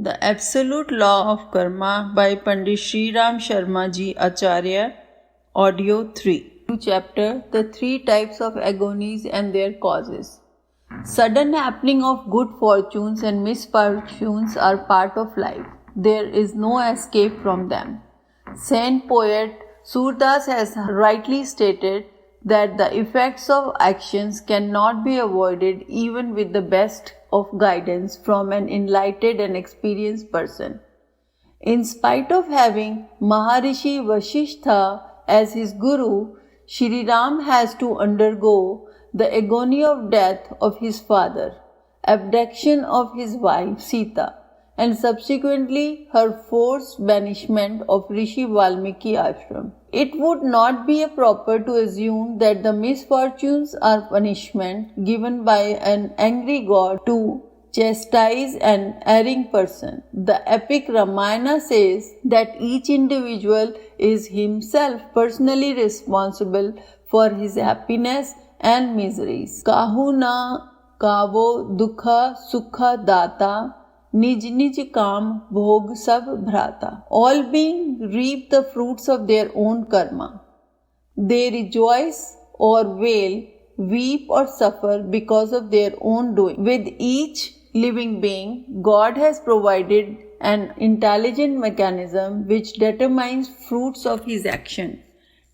The Absolute Law of Karma by Pandit Sri Ram Sharma Ji Acharya, Audio 3. Chapter The Three Types of Agonies and Their Causes. Sudden happening of good fortunes and misfortunes are part of life. There is no escape from them. Saint poet Surdas has rightly stated that the effects of actions cannot be avoided even with the best of guidance from an enlightened and experienced person. In spite of having Maharishi Vasishtha as his guru, Shri Ram has to undergo the agony of death of his father, abduction of his wife Sita, and subsequently her forced banishment of Rishi Valmiki ashram. It would not be proper to assume that the misfortunes are punishment given by an angry god to chastise an erring person. The epic Ramayana says that each individual is himself personally responsible for his happiness and miseries. Kahu na kavo dukha sukha data, Nij nij kam bhog sab bhrata. All beings reap the fruits of their own karma. They rejoice or wail, weep or suffer because of their own doing. With each living being, God has provided an intelligent mechanism which determines fruits of his action.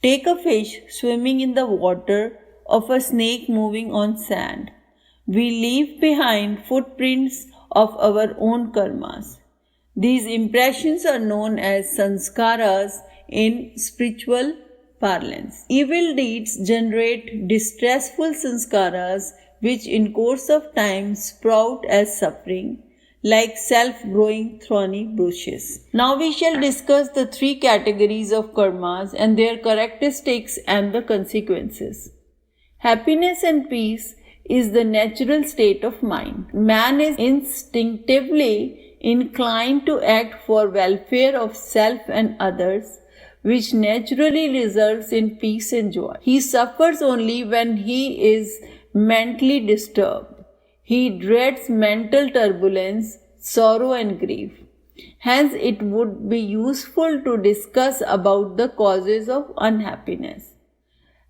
Take a fish swimming in the water, of a snake moving on sand. We leave behind footprints of our own karmas. These impressions are known as Sanskaras in spiritual parlance. Evil deeds generate distressful Sanskaras which in course of time sprout as suffering, like self-growing thorny bushes. Now we shall discuss the three categories of karmas and their characteristics and the consequences. Happiness and peace is the natural state of mind. Man is instinctively inclined to act for welfare of self and others, which naturally results in peace and joy. He suffers only when he is mentally disturbed. He dreads mental turbulence, sorrow and grief. Hence, it would be useful to discuss about the causes of unhappiness.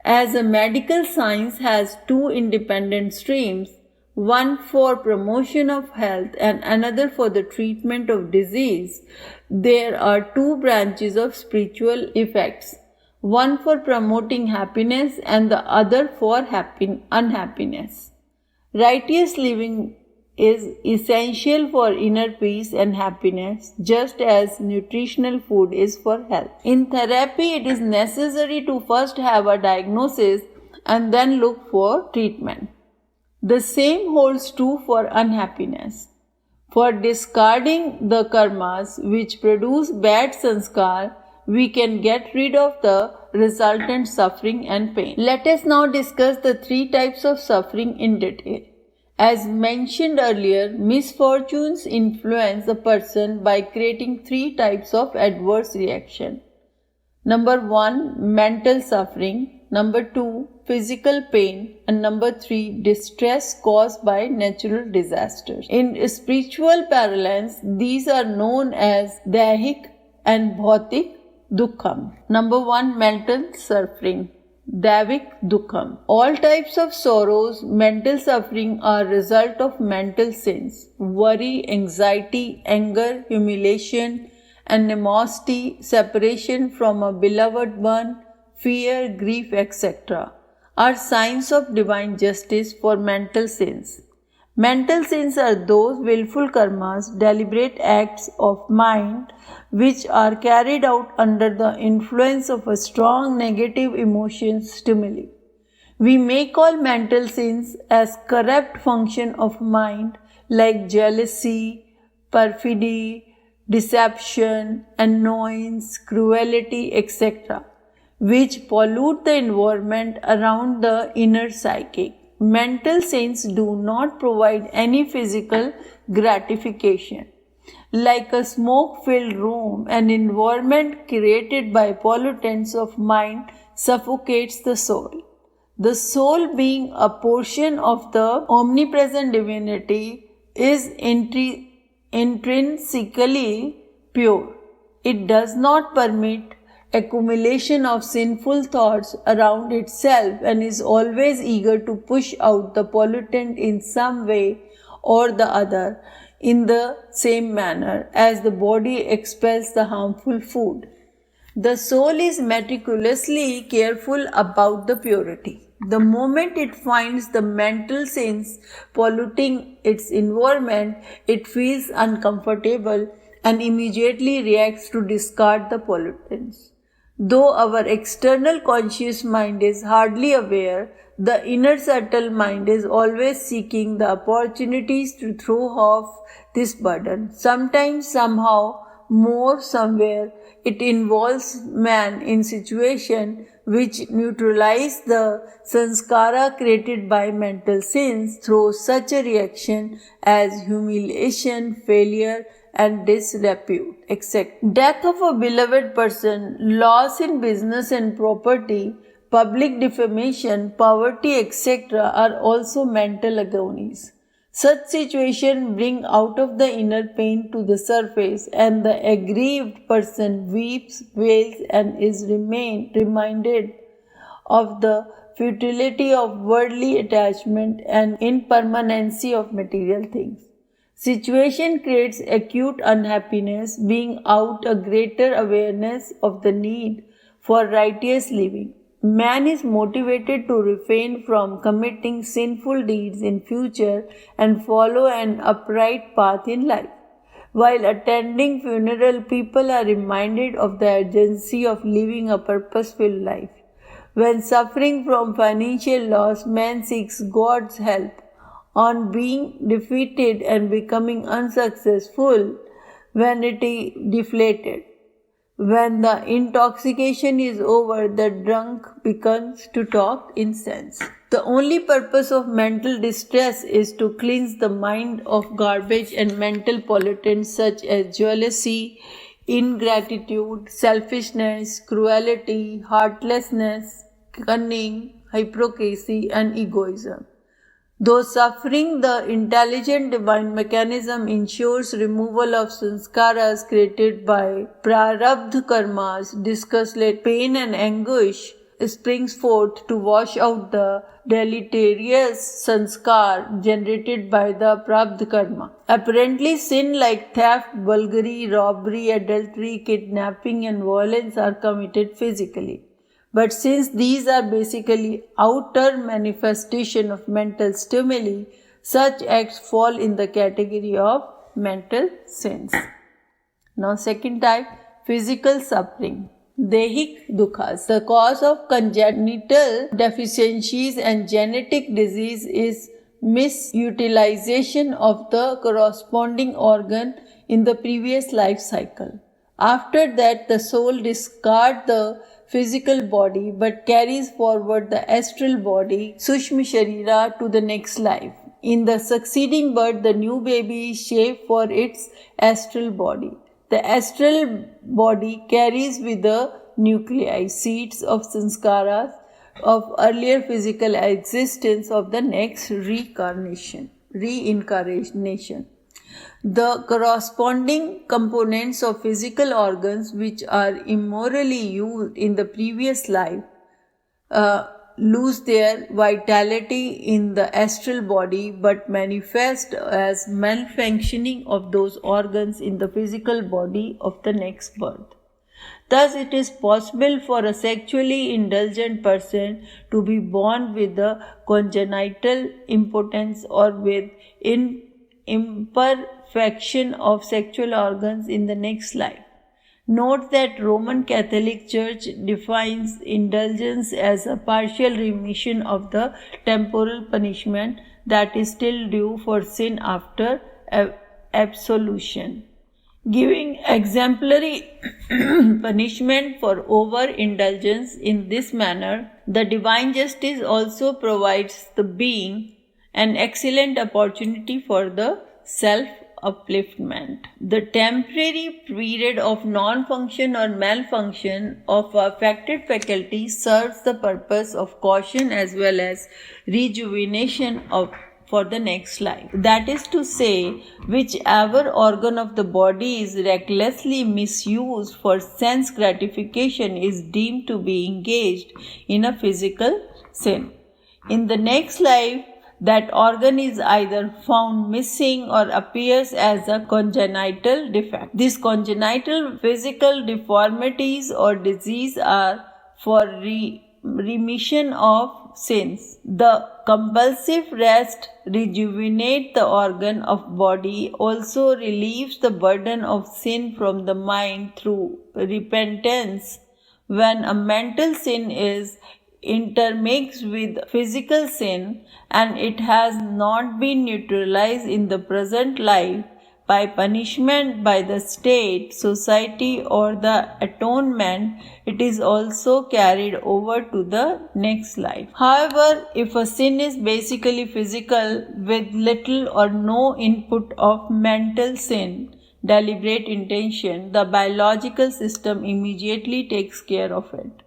As a medical science has two independent streams, one for promotion of health and another for the treatment of disease, there are two branches of spiritual effects, one for promoting happiness and the other for unhappiness. Righteous living is essential for inner peace and happiness, just as nutritional food is for health. In therapy, it is necessary to first have a diagnosis and then look for treatment. The same holds true for unhappiness. For discarding the karmas which produce bad sanskar, we can get rid of the resultant suffering and pain. Let us now discuss the three types of suffering in detail. As mentioned earlier, misfortunes influence a person by creating three types of adverse reaction. Number 1, mental suffering. Number 2, physical pain. And number 3, distress caused by natural disasters. In spiritual parlance, these are known as daihik and bhautik dukkham. Number 1, mental suffering. Daivik Dukkham. All types of sorrows, mental suffering are result of mental sins. Worry, anxiety, anger, humiliation, animosity, separation from a beloved one, fear, grief, etc. are signs of divine justice for mental sins. Mental sins are those willful karmas, deliberate acts of mind which are carried out under the influence of a strong negative emotion stimuli. We may call mental sins as corrupt function of mind like jealousy, perfidy, deception, annoyance, cruelty, etc., which pollute the environment around the inner psyche. Mental sins do not provide any physical gratification. Like a smoke-filled room, an environment created by pollutants of mind suffocates the soul. The soul, being a portion of the omnipresent divinity, is intrinsically pure. It does not permit accumulation of sinful thoughts around itself and is always eager to push out the pollutant in some way or the other in the same manner as the body expels the harmful food. The soul is meticulously careful about the purity. The moment it finds the mental sins polluting its environment, it feels uncomfortable and immediately reacts to discard the pollutants. Though our external conscious mind is hardly aware, the inner subtle mind is always seeking the opportunities to throw off this burden. Sometimes, somehow, more somewhere, it involves man in situation which neutralize the sanskara created by mental sins through such a reaction as humiliation, failure, and disrepute, etc. Death of a beloved person, loss in business and property, public defamation, poverty, etc. are also mental agonies. Such situations bring out of the inner pain to the surface, and the aggrieved person weeps, wails, and is reminded of the futility of worldly attachment and impermanency of material things. Situation creates acute unhappiness, being out a greater awareness of the need for righteous living. Man is motivated to refrain from committing sinful deeds in future and follow an upright path in life. While attending funeral, people are reminded of the urgency of living a purposeful life. When suffering from financial loss, man seeks God's help. On being defeated and becoming unsuccessful, vanity deflated. When the intoxication is over, the drunk begins to talk in sense. The only purpose of mental distress is to cleanse the mind of garbage and mental pollutants such as jealousy, ingratitude, selfishness, cruelty, heartlessness, cunning, hypocrisy, and egoism. Though suffering, the intelligent divine mechanism ensures removal of sanskaras created by prarabdha karmas. Discussed pain and anguish springs forth to wash out the deleterious sanskar generated by the prarabdha karma. Apparently, sin like theft, vulgarity, robbery, adultery, kidnapping, and violence are committed physically. But since these are basically outer manifestation of mental stimuli, such acts fall in the category of mental sins. Now, second type, physical suffering. Dehik dukhas. The cause of congenital deficiencies and genetic disease is misutilization of the corresponding organ in the previous life cycle. After that, the soul discards the physical body but carries forward the astral body, Sushma Sharira, to the next life. In the succeeding birth, the new baby is shaped for its astral body. The astral body carries with the nuclei seeds of sanskaras of earlier physical existence of the next reincarnation. The corresponding components of physical organs which are immorally used in the previous life lose their vitality in the astral body but manifest as malfunctioning of those organs in the physical body of the next birth. Thus, it is possible for a sexually indulgent person to be born with the congenital impotence or with imperfection of sexual organs in the next life. Note that Roman Catholic Church defines indulgence as a partial remission of the temporal punishment that is still due for sin after absolution, giving exemplary punishment for overindulgence. In this manner, the divine justice also provides the being an excellent opportunity for the self-upliftment. The temporary period of non-function or malfunction of affected faculty serves the purpose of caution as well as rejuvenation for the next life. That is to say, whichever organ of the body is recklessly misused for sense gratification is deemed to be engaged in a physical sin. In the next life, that organ is either found missing or appears as a congenital defect. These congenital physical deformities or disease are for remission of sins. The compulsive rest rejuvenates the organ of body, also relieves the burden of sin from the mind through repentance. When a mental sin is intermixed with physical sin and it has not been neutralized in the present life by punishment by the state, society, or the atonement, it is also carried over to the next life. However, if a sin is basically physical with little or no input of mental sin, deliberate intention, the biological system immediately takes care of it.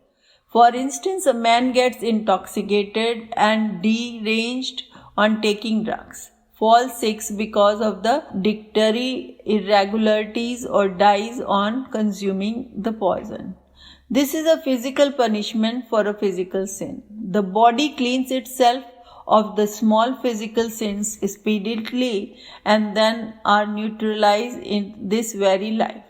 For instance, a man gets intoxicated and deranged on taking drugs, falls sick because of the dietary irregularities, or dies on consuming the poison. This is a physical punishment for a physical sin. The body cleans itself of the small physical sins speedily and then are neutralized in this very life.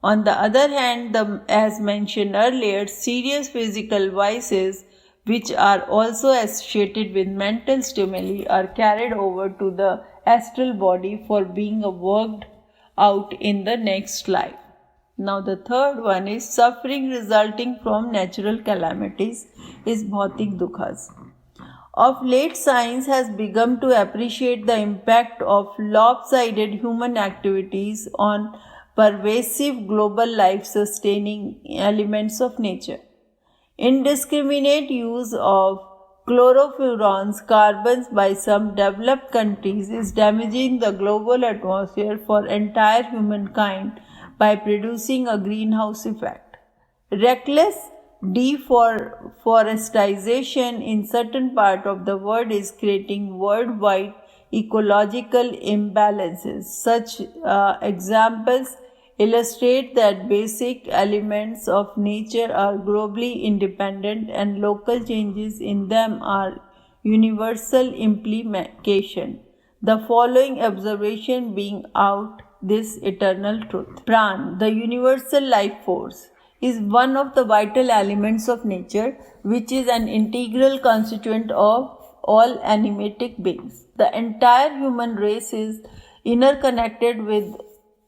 On the other hand, as mentioned earlier, serious physical vices which are also associated with mental stimuli are carried over to the astral body for being worked out in the next life. Now the third one is suffering resulting from natural calamities is bhautik dukhas. Of late, science has begun to appreciate the impact of lopsided human activities on pervasive global life-sustaining elements of nature. Indiscriminate use of chlorofluorons, carbons by some developed countries is damaging the global atmosphere for entire humankind by producing a greenhouse effect. Reckless deforestation in certain part of the world is creating worldwide ecological imbalances. Such examples illustrate that basic elements of nature are globally independent and local changes in them are universal implication. The following observation being out this eternal truth. Pran, the universal life force, is one of the vital elements of nature, which is an integral constituent of all animatic beings. The entire human race is interconnected with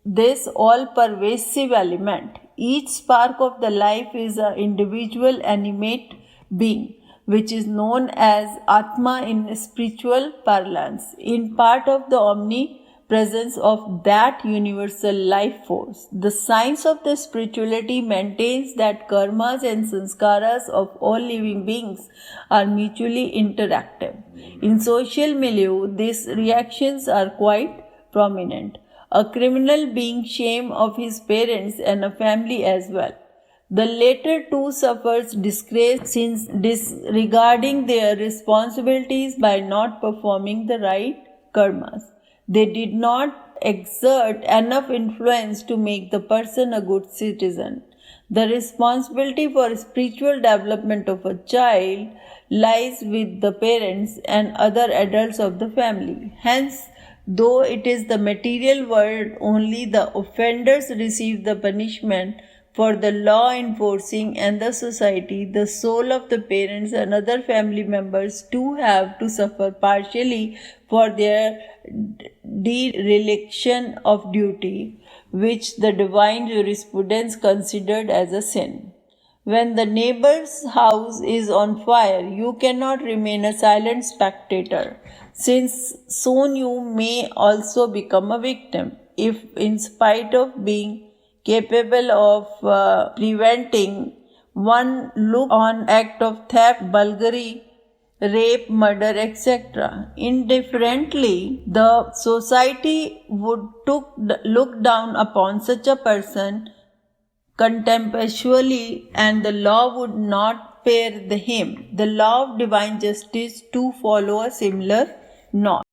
this all-pervasive element. Each spark of the life is an individual animate being, which is known as Atma in spiritual parlance, in part of the omnipresence of that universal life force. The science of the spirituality maintains that karmas and sanskaras of all living beings are mutually interactive. In social milieu, these reactions are quite prominent. A criminal being shamed of his parents and a family as well. The latter two suffers disgrace since disregarding their responsibilities by not performing the right karmas. They did not exert enough influence to make the person a good citizen. The responsibility for spiritual development of a child lies with the parents and other adults of the family. Hence, though it is the material world only the offenders receive the punishment, for the law enforcing and the society, the soul of the parents and other family members too have to suffer partially for their dereliction of duty, which the divine jurisprudence considered as a sin. When the neighbor's house is on fire, you cannot remain a silent spectator, since soon you may also become a victim. If, in spite of being capable of preventing, one look on act of theft, bulgari, rape, murder, etc. Indifferently, the society would look down upon such a person contemptuously, and the law would not spare him. The law of divine justice to follow a similar norm.